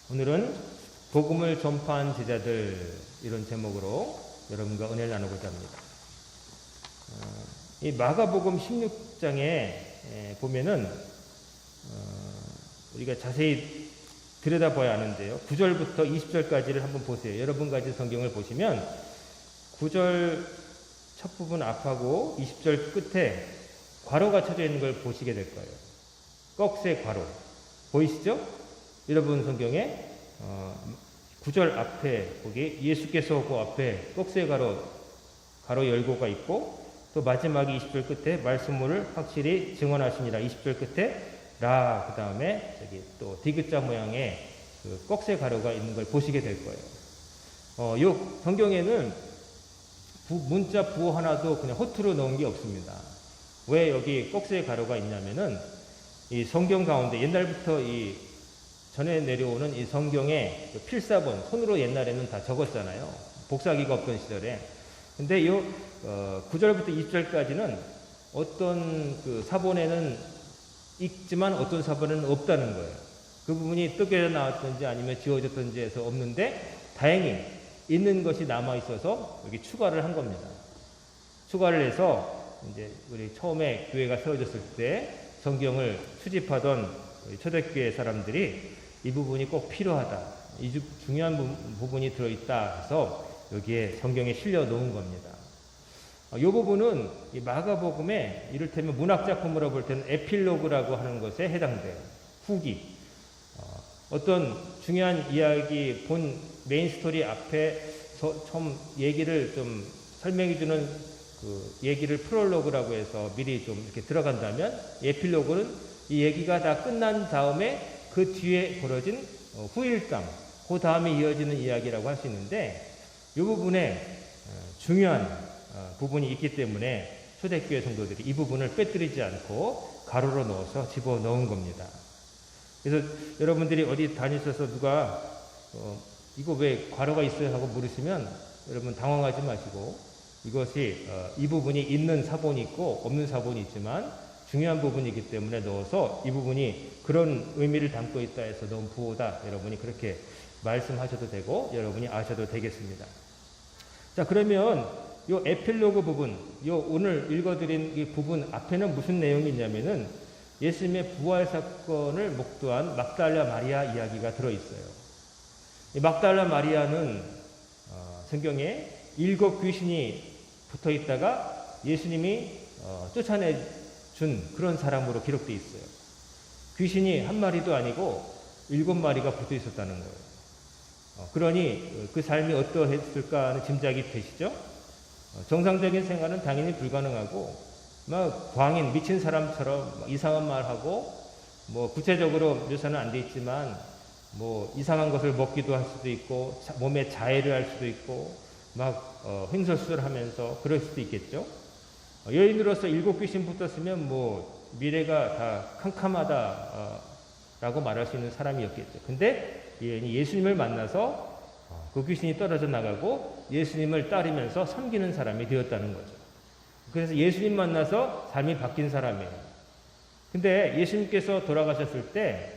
오늘은 복음을 전파한 제자들, 이런 제목으로 여러분과 은혜를 나누고자 합니다. 이 마가복음 16장에 보면은 우리가 자세히 들여다봐야 하는데요. 9절부터 20절까지를 한번 보세요. 여러분 가진 성경을 보시면 9절 첫 부분 앞하고 20절 끝에 괄호가 쳐져 있는 걸 보시게 될 거예요. 꺽쇠 괄호 보이시죠? 여러분 성경에 9절 앞에 거기 예수께서 그 앞에 꺽쇠 괄호 열고가 있고, 또 마지막에 20절 끝에 말씀을 확실히 증언하시니라, 20절 끝에 라, 그 다음에 저기 또 디귿자 모양의 그 꺽쇠 괄호가 있는 걸 보시게 될 거예요. 요 성경에는 문자 부호 하나도 그냥 허투루 넣은 게 없습니다. 왜 여기 꺽쇠 괄호가 있냐면은 이 성경 가운데 옛날부터 이 전해 내려오는 이 성경의 그 필사본, 손으로 옛날에는 다 적었잖아요. 복사기가 없던 시절에. 근데 요 9절부터 20절까지는 어떤 그 사본에는 있지만 어떤 사본에는 없다는 거예요. 그 부분이 뜯겨 나왔든지 아니면 지워졌든지 해서 없는데, 다행히 있는 것이 남아 있어서 여기 추가를 한 겁니다. 추가를 해서 이제 우리 처음에 교회가 세워졌을 때 성경을 수집하던 초대교회 사람들이 이 부분이 꼭 필요하다, 이 중요한 부분이 들어있다 해서 여기에 성경에 실려 놓은 겁니다. 이 부분은 이 마가복음의 이를테면 문학작품으로 볼 때는 에필로그라고 하는 것에 해당돼요. 후기. 어떤 중요한 이야기 본 메인 스토리 앞에서 처음 얘기를 좀 설명해주는 그 얘기를 프롤로그라고 해서 미리 좀 이렇게 들어간다면, 에필로그는 이 얘기가 다 끝난 다음에 그 뒤에 벌어진 후일담, 그 다음에 이어지는 이야기라고 할 수 있는데, 이 부분에 중요한 부분이 있기 때문에 초대교회 성도들이 이 부분을 빼뜨리지 않고 가로로 넣어서 집어넣은 겁니다. 그래서 여러분들이 어디 다니셔서 누가 이거 왜 괄호가 있어요 하고 물으시면 여러분 당황하지 마시고, 이것이 이 부분이 있는 사본이 있고 없는 사본이 있지만 중요한 부분이기 때문에 넣어서 이 부분이 그런 의미를 담고 있다 해서 넣은 부호다, 여러분이 그렇게 말씀하셔도 되고 여러분이 아셔도 되겠습니다. 자, 그러면 요 에필로그 부분, 요 오늘 읽어드린 이 부분 앞에는 무슨 내용이 있냐면은 예수님의 부활 사건을 목도한 막달라 마리아 이야기가 들어있어요. 이 막달라 마리아는 성경에 7 귀신이 붙어 있다가 예수님이 쫓아내준 그런 사람으로 기록되어 있어요. 귀신이 한 마리도 아니고 7마리가 붙어 있었다는 거예요. 그러니 그 삶이 어떠했을까 하는 짐작이 되시죠? 정상적인 생활은 당연히 불가능하고, 막 광인, 미친 사람처럼 이상한 말하고, 뭐 구체적으로 묘사는 안 돼 있지만 뭐 이상한 것을 먹기도 할 수도 있고, 몸에 자해를 할 수도 있고, 막 횡설수설하면서 그럴 수도 있겠죠. 여인으로서 7 귀신 붙었으면 뭐 미래가 다 캄캄하다라고 말할 수 있는 사람이었겠죠. 근데 예수님을 만나서 그 귀신이 떨어져 나가고 예수님을 따르면서 섬기는 사람이 되었다는 거죠. 그래서 예수님 만나서 삶이 바뀐 사람이에요. 근데 예수님께서 돌아가셨을 때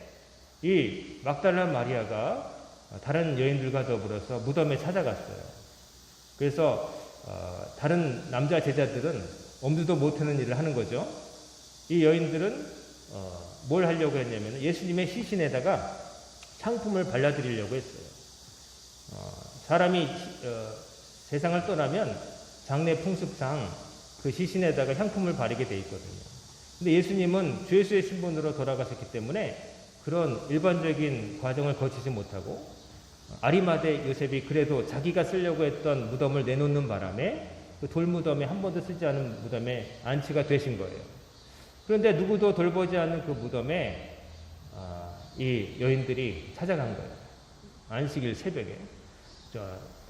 이 막달라 마리아가 다른 여인들과 더불어서 무덤에 찾아갔어요. 그래서 다른 남자 제자들은 엄두도 못하는 일을 하는 거죠. 이 여인들은 뭘 하려고 했냐면 예수님의 시신에다가 향품을 발라드리려고 했어요. 사람이 세상을 떠나면 장례 풍습상 그 시신에다가 향품을 바르게 돼 있거든요. 근데 예수님은 죄수의 신분으로 돌아가셨기 때문에 그런 일반적인 과정을 거치지 못하고, 아리마대 요셉이 그래도 자기가 쓰려고 했던 무덤을 내놓는 바람에 그 돌무덤에, 한 번도 쓰지 않은 무덤에 안치가 되신 거예요. 그런데 누구도 돌보지 않는 그 무덤에 이 여인들이 찾아간 거예요. 안식일 새벽에.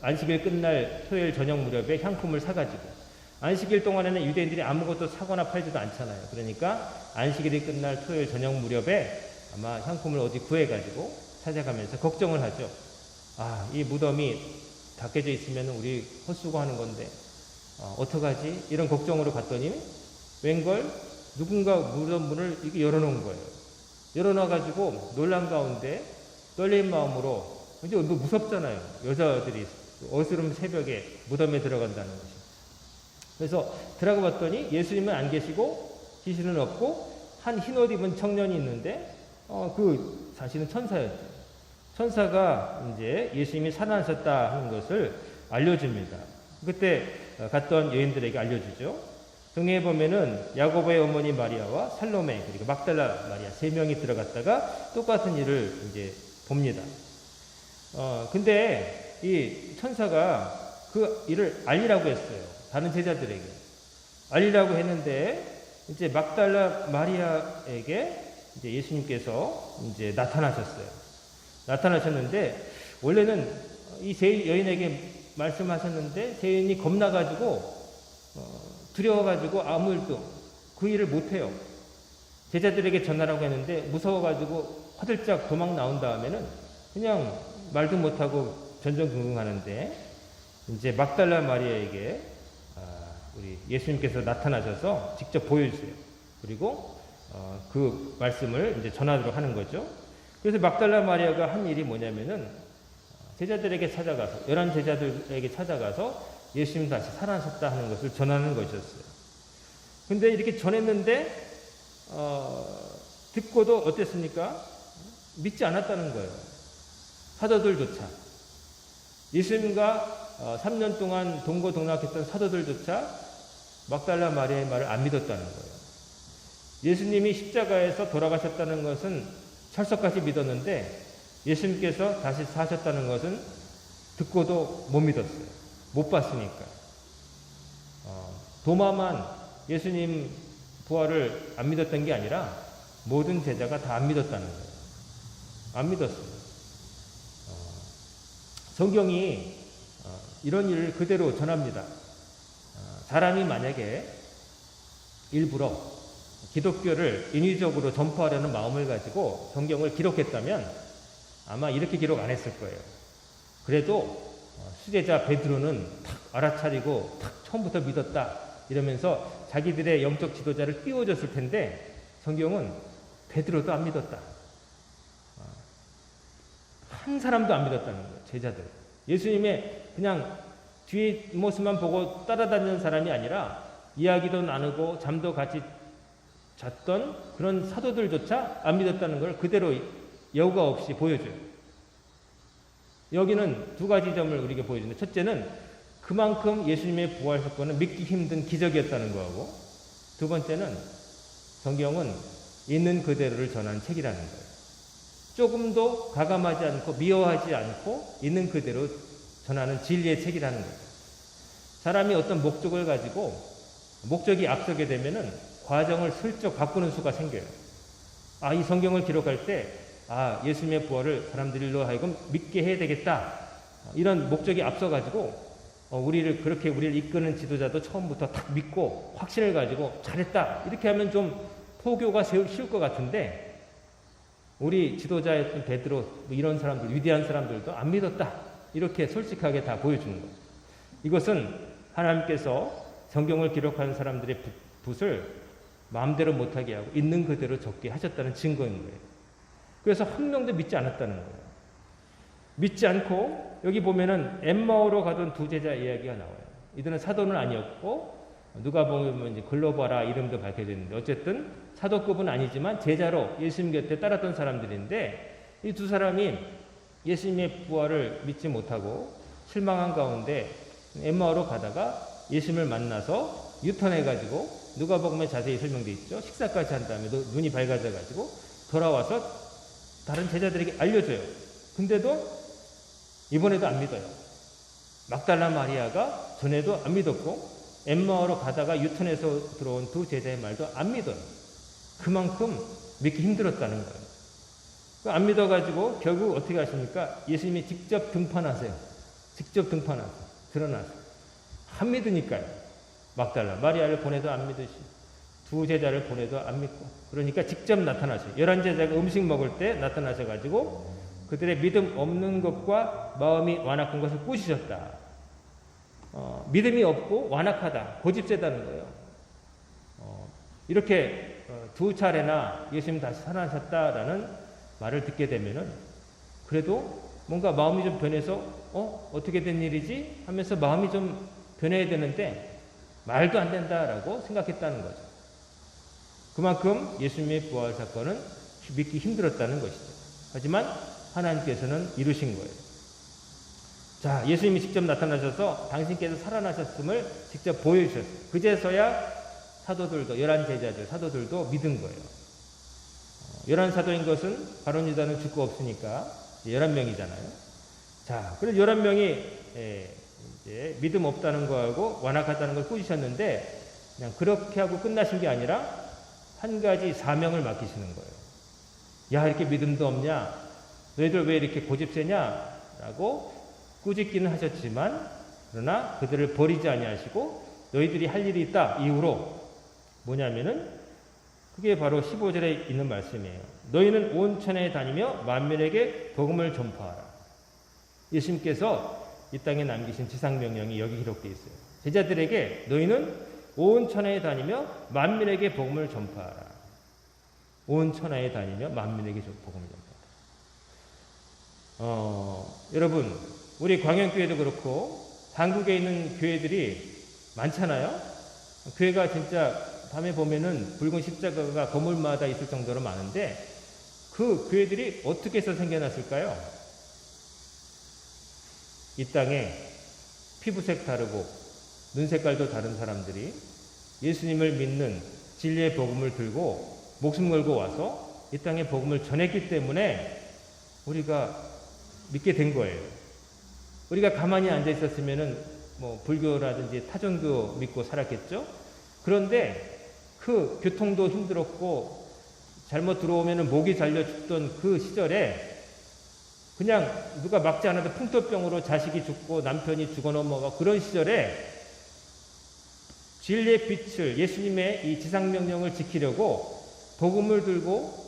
안식일 끝날 토요일 저녁 무렵에 향품을 사가지고, 안식일 동안에는 유대인들이 아무것도 사거나 팔지도 않잖아요. 그러니까 안식일이 끝날 토요일 저녁 무렵에 아마 향품을 어디 구해가지고 찾아가면서 걱정을 하죠. 이 무덤이 닦여져 있으면 우리 헛수고하는 건데 어떡하지? 이런 걱정으로 갔더니 웬걸 누군가 무덤 문을 이렇게 열어놓은 거예요. 열어놔가지고 놀란 가운데 떨린 마음으로, 이제 뭐 무섭잖아요. 여자들이 어스름 새벽에 무덤에 들어간다는 것이. 그래서 들어가 봤더니 예수님은 안 계시고 시신은 없고 한 흰옷 입은 청년이 있는데 그 자신은 천사였죠. 천사가 이제 예수님이 살아나셨다 하는 것을 알려줍니다. 그때 갔던 여인들에게 알려주죠. 성경에 보면은 야고보의 어머니 마리아와 살로메 그리고 막달라 마리아 3명이 들어갔다가 똑같은 일을 이제 봅니다. 근데 이 천사가 그 일을 알리라고 했어요. 다른 제자들에게 알리라고 했는데 이제 막달라 마리아에게 이제 예수님께서 이제 나타나셨는데 원래는 이 세 여인에게 말씀하셨는데 세 여인이 겁나가지고 두려워가지고 아무 일도 그 일을 못해요. 제자들에게 전하라고 했는데 무서워가지고 화들짝 도망 나온 다음에는 그냥 말도 못하고 전전긍긍하는데 이제 막달라 마리아에게 우리 예수님께서 나타나셔서 직접 보여주세요. 그리고 그 말씀을 이제 전하도록 하는 거죠. 그래서 막달라 마리아가 한 일이 뭐냐면은 제자들에게 찾아가서 11 제자들에게 찾아가서 예수님 다시 살아나셨다 하는 것을 전하는 것이었어요. 근데 이렇게 전했는데 듣고도 어땠습니까? 믿지 않았다는 거예요. 사도들조차 예수님과 3년 동안 동고동락했던 사도들조차 막달라 마리아의 말을 안 믿었다는 거예요. 예수님이 십자가에서 돌아가셨다는 것은 철석같이 믿었는데 예수님께서 다시 사셨다는 것은 듣고도 못 믿었어요. 못 봤으니까. 도마만 예수님 부활을 안 믿었던 게 아니라 모든 제자가 다 안 믿었다는 거예요. 안 믿었어요. 성경이 이런 일을 그대로 전합니다. 사람이 만약에 일부러 기독교를 인위적으로 전파하려는 마음을 가지고 성경을 기록했다면 아마 이렇게 기록 안 했을 거예요. 그래도 수제자 베드로는 탁 알아차리고 탁 처음부터 믿었다 이러면서 자기들의 영적 지도자를 띄워줬을 텐데 성경은 베드로도 안 믿었다. 한 사람도 안 믿었다는 거예요. 제자들. 예수님의 그냥 뒤에 모습만 보고 따라다니는 사람이 아니라 이야기도 나누고 잠도 같이 잤던 그런 사도들조차 안 믿었다는 걸 그대로 여과 없이 보여줘요. 여기는 두 가지 점을 우리에게 보여주는데 첫째는 그만큼 예수님의 부활 사건은 믿기 힘든 기적이었다는 거하고 두 번째는 성경은 있는 그대로를 전하는 책이라는 거예요. 조금도 가감하지 않고 미워하지 않고 있는 그대로 전하는 진리의 책이라는 거예요. 사람이 어떤 목적을 가지고 목적이 앞서게 되면은 과정을 슬쩍 바꾸는 수가 생겨요. 이 성경을 기록할 때 예수님의 부활을 사람들로 하여금 믿게 해야 되겠다. 이런 목적이 앞서가지고 우리를 이끄는 지도자도 처음부터 딱 믿고 확신을 가지고 잘했다. 이렇게 하면 좀 포교가 쉬울 것 같은데 우리 지도자였던 베드로 이런 사람들, 위대한 사람들도 안 믿었다. 이렇게 솔직하게 다 보여주는 거예요. 이것은 하나님께서 성경을 기록하는 사람들의 붓을 마음대로 못하게 하고 있는 그대로 적게 하셨다는 증거인 거예요. 그래서 한 명도 믿지 않았다는 거예요. 믿지 않고 여기 보면은 엠마오로 가던 두 제자 이야기가 나와요. 이들은 사도는 아니었고 누가 보면 이제 글로바라 이름도 밝혀져 있는데 어쨌든 사도급은 아니지만 제자로 예수님 곁에 따랐던 사람들인데 이 두 사람이 예수님의 부활을 믿지 못하고 실망한 가운데 엠마오로 가다가 예수님을 만나서 유턴해가지고 누가복음에 자세히 설명되어 있죠. 식사까지 한 다음에 눈이 밝아져가지고 돌아와서 다른 제자들에게 알려줘요. 근데도 이번에도 안 믿어요. 막달라 마리아가 전에도 안 믿었고 엠마오로 가다가 유턴해서 들어온 두 제자의 말도 안 믿어요. 그만큼 믿기 힘들었다는 거예요. 안 믿어가지고 결국 어떻게 하십니까? 예수님이 직접 등판하세요. 직접 등판하세요. 드러나세요. 안 믿으니까요. 막달라 마리아를 보내도 안 믿으시, 두 제자를 보내도 안 믿고, 그러니까 직접 나타나셔요. 11제자가 음식 먹을 때 나타나셔가지고 그들의 믿음 없는 것과 마음이 완악한 것을 꾸짖으셨다. 믿음이 없고 완악하다, 고집세다는 거예요. 이렇게 두 차례나 예수님 다시 살아나셨다라는 말을 듣게 되면은 그래도 뭔가 마음이 좀 변해서 어떻게 된 일이지? 하면서 마음이 좀 변해야 되는데 말도 안 된다라고 생각했다는 거죠. 그만큼 예수님의 부활 사건은 믿기 힘들었다는 것이죠. 하지만 하나님께서는 이루신 거예요. 자, 예수님이 직접 나타나셔서 당신께서 살아나셨음을 직접 보여주셨어요. 그제서야 사도들도, 11제자들, 사도들도 믿은 거예요. 11사도인 것은 바론 유다는 죽고 없으니까 11명이잖아요. 자, 그래서 11명이 이제 믿음 없다는 거하고 완악하다는 걸 꾸짖으셨는데 그냥 그렇게 하고 끝나신 게 아니라 한 가지 사명을 맡기시는 거예요. 야, 이렇게 믿음도 없냐? 너희들 왜 이렇게 고집세냐? 라고 꾸짖기는 하셨지만 그러나 그들을 버리지 아니하시고 너희들이 할 일이 있다 이후로 뭐냐면은 그게 바로 15절에 있는 말씀이에요. 너희는 온 천하에 다니며 만민에게 복음을 전파하라. 예수님께서 이 땅에 남기신 지상명령이 여기 기록되어 있어요. 제자들에게 너희는 온 천하에 다니며 만민에게 복음을 전파하라. 온 천하에 다니며 만민에게 복음을 전파하라. 여러분, 우리 광양교회도 그렇고 한국에 있는 교회들이 많잖아요. 교회가 진짜 밤에 보면은 붉은 십자가가 건물마다 있을 정도로 많은데 그 교회들이 어떻게 해서 생겨났을까요? 이 땅에 피부색 다르고 눈 색깔도 다른 사람들이 예수님을 믿는 진리의 복음을 들고 목숨 걸고 와서 이 땅에 복음을 전했기 때문에 우리가 믿게 된 거예요. 우리가 가만히 앉아 있었으면은 뭐 불교라든지 타종교 믿고 살았겠죠? 그런데 그 교통도 힘들었고 잘못 들어오면은 목이 잘려 죽던 그 시절에 그냥 누가 막지 않아도 풍토병으로 자식이 죽고 남편이 죽어 넘어가 그런 시절에 진리의 빛을 예수님의 이 지상명령을 지키려고 복음을 들고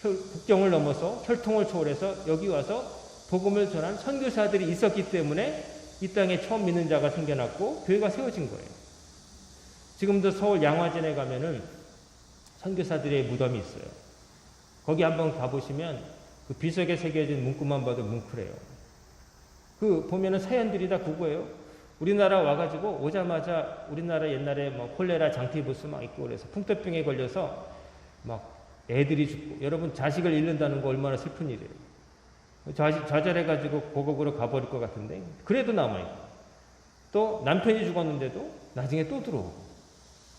국경을 넘어서 혈통을 초월해서 여기 와서 복음을 전한 선교사들이 있었기 때문에 이 땅에 처음 믿는 자가 생겨났고 교회가 세워진 거예요. 지금도 서울 양화진에 가면은 선교사들의 무덤이 있어요. 거기 한번 가보시면 그 비석에 새겨진 문구만 봐도 뭉클해요. 그 보면은 사연들이 다 그거예요. 우리나라 와가지고 오자마자 우리나라 옛날에 뭐 콜레라 장티부스 막 있고 그래서 풍토병에 걸려서 막 애들이 죽고 여러분 자식을 잃는다는 거 얼마나 슬픈 일이에요. 좌절해가지고 고국으로 가버릴 것 같은데 그래도 남아있고 또 남편이 죽었는데도 나중에 또 들어오고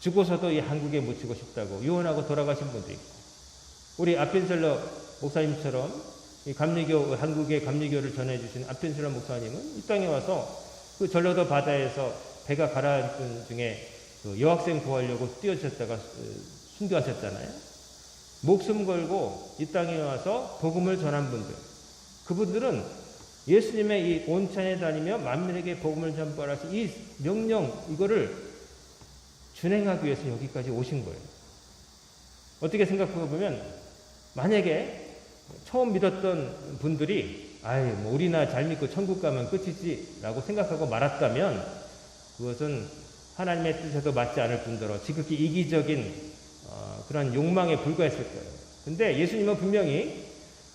죽어서도 이 한국에 묻히고 싶다고 유언하고 돌아가신 분도 있고 우리 아펜셀러 목사님처럼 이 감리교 한국의 감리교를 전해주신 아펜셀러 목사님은 이 땅에 와서 그 전라도 바다에서 배가 가라앉은 중에 그 여학생 구하려고 뛰어졌다가 순교하셨잖아요. 목숨 걸고 이 땅에 와서 복음을 전한 분들 그분들은 예수님의 이 온천에 다니며 만민에게 복음을 전파하신 이 명령 이거를 준행하기 위해서 여기까지 오신 거예요. 어떻게 생각해 보면 만약에 처음 믿었던 분들이 뭐 우리나 잘 믿고 천국 가면 끝이지 라고 생각하고 말았다면 그것은 하나님의 뜻에도 맞지 않을 뿐더러 지극히 이기적인 그런 욕망에 불과했을 거예요. 근데 예수님은 분명히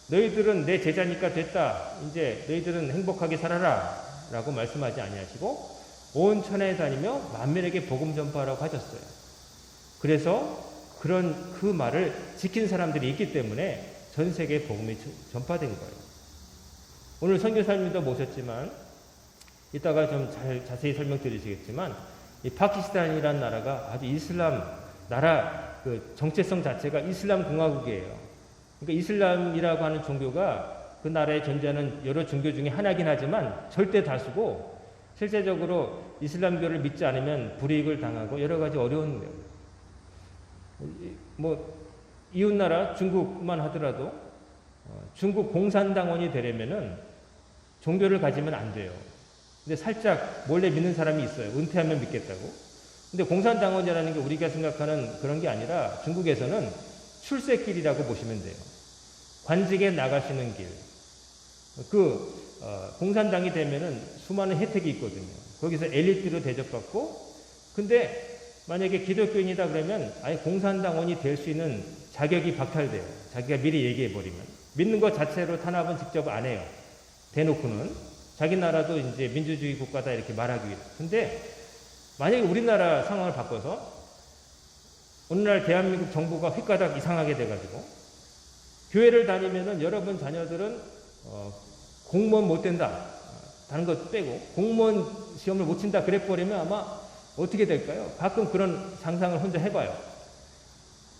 너희들은 내 제자니까 됐다. 이제 너희들은 행복하게 살아라. 라고 말씀하지 아니하시고 온 천하에 다니며 만민에게 복음 전파하라고 하셨어요. 그래서 그런 그 말을 지킨 사람들이 있기 때문에 전 세계에 복음이 전파된 거예요. 오늘 선교사님도 모셨지만 이따가 좀 자세히 설명드리시겠지만 이 파키스탄이라는 나라가 아주 이슬람 나라 그 정체성 자체가 이슬람 공화국이에요. 그러니까 이슬람이라고 하는 종교가 그 나라에 존재하는 여러 종교 중에 하나긴 하지만 절대 다수고 실제적으로 이슬람교를 믿지 않으면 불이익을 당하고 여러 가지 어려운 거예요. 뭐 이웃나라 중국만 하더라도 중국 공산당원이 되려면은 종교를 가지면 안 돼요. 근데 살짝 몰래 믿는 사람이 있어요. 은퇴하면 믿겠다고. 근데 공산당원이라는 게 우리가 생각하는 그런 게 아니라 중국에서는 출세길이라고 보시면 돼요. 관직에 나가시는 길. 공산당이 되면은 수많은 혜택이 있거든요. 거기서 엘리트로 대접받고, 근데 만약에 기독교인이다 그러면 아예 공산당원이 될 수 있는 자격이 박탈돼요. 자기가 미리 얘기해버리면. 믿는 것 자체로 탄압은 직접 안 해요. 대놓고는. 자기 나라도 이제 민주주의 국가다 이렇게 말하기 위해서. 근데 만약에 우리나라 상황을 바꿔서 오늘날 대한민국 정부가 휘가닥 이상하게 돼가지고 교회를 다니면은 여러분 자녀들은 공무원 못 된다. 다른 것 빼고 공무원 시험을 못 친다 그래버리면 아마 어떻게 될까요? 가끔 그런 상상을 혼자 해봐요.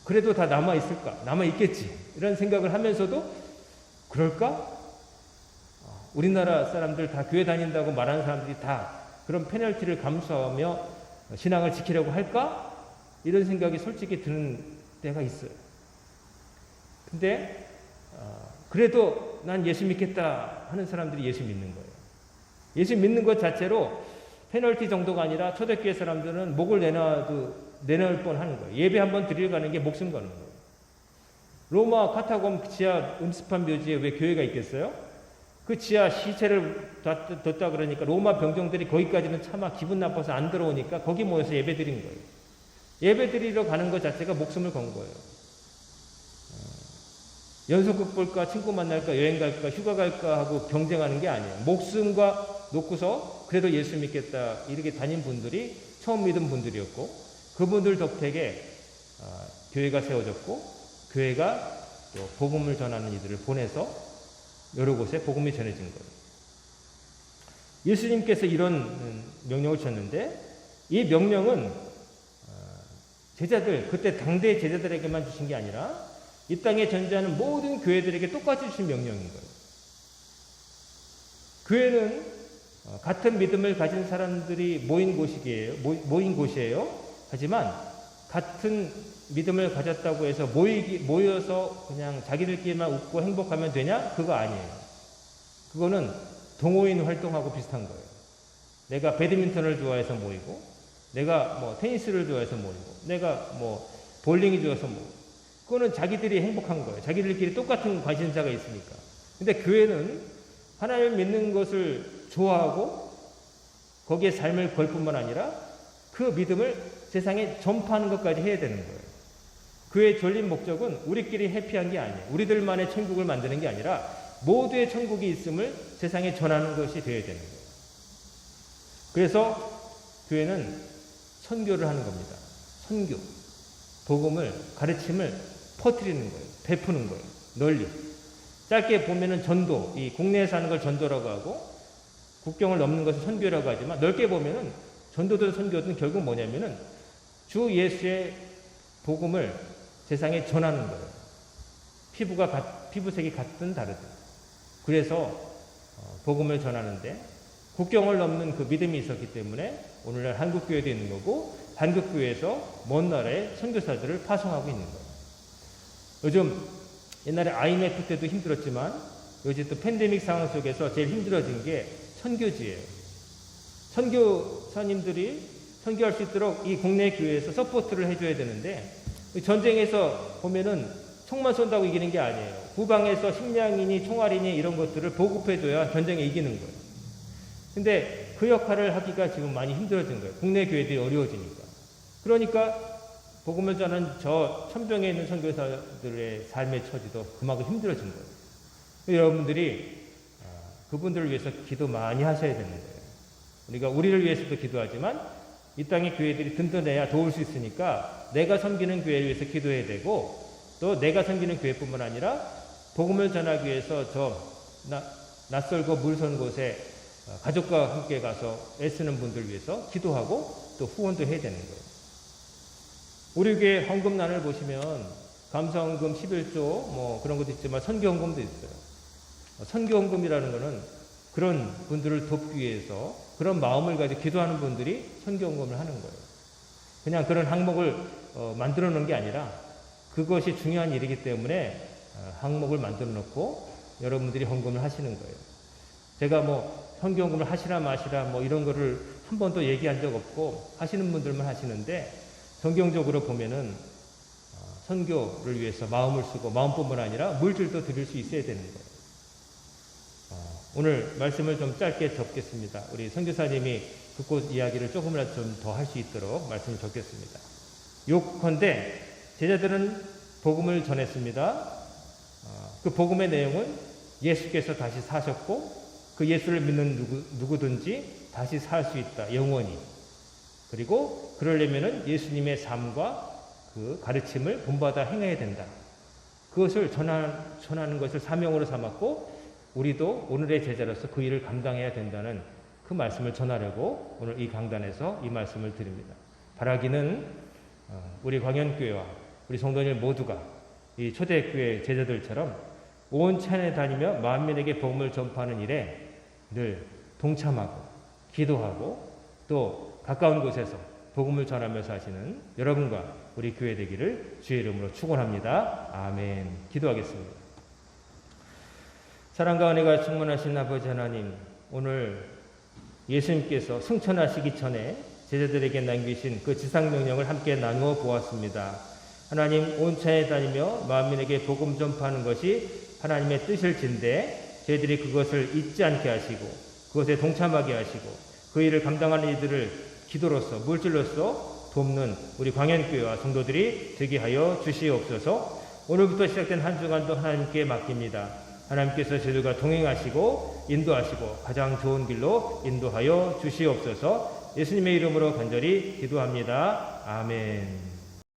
그래도 다 남아있을까? 남아있겠지. 이런 생각을 하면서도 그럴까? 우리나라 사람들 다 교회 다닌다고 말하는 사람들이 다 그런 페널티를 감수하며 신앙을 지키려고 할까? 이런 생각이 솔직히 드는 때가 있어요. 근데 그래도 난 예수 믿겠다 하는 사람들이 예수 믿는 거예요. 예수 믿는 것 자체로 페널티 정도가 아니라 초대교회 사람들은 목을 내놓을 뻔하는 거예요. 예배 한번 드리러 가는 게 목숨 거는 거예요. 로마 카타콤 지하 음습한 묘지에 왜 교회가 있겠어요? 그 지하 시체를 뒀다 그러니까 로마 병정들이 거기까지는 차마 기분 나빠서 안 들어오니까 거기 모여서 예배 드린 거예요. 예배 드리러 가는 것 자체가 목숨을 건 거예요. 연속극 볼까, 친구 만날까, 여행 갈까, 휴가 갈까 하고 경쟁하는 게 아니에요. 목숨과 놓고서 그래도 예수 믿겠다 이렇게 다닌 분들이 처음 믿은 분들이었고 그분들 덕택에 교회가 세워졌고 교회가 또 복음을 전하는 이들을 보내서 여러 곳에 복음이 전해진 거예요. 예수님께서 이런 명령을 주셨는데 이 명령은 제자들, 그때 당대 제자들에게만 주신 게 아니라 이 땅에 존재하는 모든 교회들에게 똑같이 주신 명령인 거예요. 교회는 같은 믿음을 가진 사람들이 모인 곳이에요. 하지만 같은 믿음을 가졌다고 해서 모여서 그냥 자기들끼리만 웃고 행복하면 되냐? 그거 아니에요. 그거는 동호인 활동하고 비슷한 거예요. 내가 배드민턴을 좋아해서 모이고, 내가 뭐 테니스를 좋아해서 모이고, 내가 뭐 볼링이 좋아서 모이고, 그거는 자기들이 행복한 거예요. 자기들끼리 똑같은 관심사가 있으니까. 근데 교회는 하나님을 믿는 것을 좋아하고 거기에 삶을 걸 뿐만 아니라 그 믿음을 세상에 전파하는 것까지 해야 되는 거예요. 교회의 존립 목적은 우리끼리 해피한 게 아니에요. 우리들만의 천국을 만드는 게 아니라 모두의 천국이 있음을 세상에 전하는 것이 되어야 되는 거예요. 그래서 교회는 선교를 하는 겁니다. 선교. 복음을, 가르침을 퍼뜨리는 거예요. 베푸는 거예요. 널리. 짧게 보면은 전도, 이 국내에서 하는 걸 전도라고 하고 국경을 넘는 것을 선교라고 하지만 넓게 보면은 전도든 선교든 결국 뭐냐면은 주 예수의 복음을 세상에 전하는 거예요. 피부색이 같든 다르든. 그래서 복음을 전하는데 국경을 넘는 그 믿음이 있었기 때문에 오늘날 한국교회도 있는 거고 한국교회에서 먼 나라의 선교사들을 파송하고 있는 거예요. 요즘 옛날에 IMF 때도 힘들었지만 요즘 또 팬데믹 상황 속에서 제일 힘들어진 게 선교지예요. 선교사님들이 선교할 수 있도록 이 국내 교회에서 서포트를 해줘야 되는데 전쟁에서 보면은 총만 쏜다고 이기는 게 아니에요. 후방에서 식량이니 총알이니 이런 것들을 보급해줘야 전쟁에 이기는 거예요. 근데 그 역할을 하기가 지금 많이 힘들어진 거예요. 국내 교회들이 어려워지니까. 그러니까 복음을 전하는 저 천병에 있는 선교사들의 삶의 처지도 그만큼 힘들어진 거예요. 여러분들이 그분들을 위해서 기도 많이 하셔야 되는 거예요. 우리가 우리를 위해서도 기도하지만 이 땅의 교회들이 든든해야 도울 수 있으니까 내가 섬기는 교회를 위해서 기도해야 되고 또 내가 섬기는 교회뿐만 아니라 복음을 전하기 위해서 낯설고 물선 곳에 가족과 함께 가서 애쓰는 분들 위해서 기도하고 또 후원도 해야 되는 거예요. 우리 교회 헌금란을 보시면 감사헌금 11조 뭐 그런 것도 있지만 선교헌금도 있어요. 선교헌금이라는 것은 그런 분들을 돕기 위해서 그런 마음을 가지고 기도하는 분들이 선교헌금을 하는 거예요. 그냥 그런 항목을 만들어 놓은 게 아니라 그것이 중요한 일이기 때문에 항목을 만들어 놓고 여러분들이 헌금을 하시는 거예요. 제가 뭐 선교헌금을 하시라 마시라 뭐 이런 거를 한 번도 얘기한 적 없고 하시는 분들만 하시는데 성경적으로 보면은 선교를 위해서 마음을 쓰고 마음뿐만 아니라 물질도 드릴 수 있어야 되는 거예요. 오늘 말씀을 좀 짧게 접겠습니다. 우리 선교사님이 듣고 이야기를 조금이라도 좀 더 할 수 있도록 말씀을 적겠습니다. 요컨대 제자들은 복음을 전했습니다. 그 복음의 내용은 예수께서 다시 사셨고 그 예수를 믿는 누구든지 다시 살 수 있다. 영원히. 그리고 그러려면은 예수님의 삶과 그 가르침을 본받아 행해야 된다. 그것을 전하는 것을 사명으로 삼았고 우리도 오늘의 제자로서 그 일을 감당해야 된다는 그 말씀을 전하려고 오늘 이 강단에서 이 말씀을 드립니다. 바라기는 우리 광연교회와 우리 성도들 모두가 이 초대교회 제자들처럼 온 찬에 다니며 만민에게 복음을 전파하는 일에 늘 동참하고 기도하고 또 가까운 곳에서 복음을 전하면서 하시는 여러분과 우리 교회 되기를 주의 이름으로 축원합니다. 아멘. 기도하겠습니다. 사랑과 은혜가 충만하신 아버지 하나님, 오늘 예수님께서 승천하시기 전에 제자들에게 남기신 그 지상명령을 함께 나누어 보았습니다. 하나님, 온 찬에 다니며 만민에게 복음 전파하는 것이 하나님의 뜻일진데 저희들이 그것을 잊지 않게 하시고 그것에 동참하게 하시고 그 일을 감당하는 이들을 기도로서 물질로서 돕는 우리 광연교회와 성도들이 되게 하여 주시옵소서. 오늘부터 시작된 한 주간도 하나님께 맡깁니다. 하나님께서 저희들과 동행하시고 인도하시고 가장 좋은 길로 인도하여 주시옵소서. 예수님의 이름으로 간절히 기도합니다. 아멘.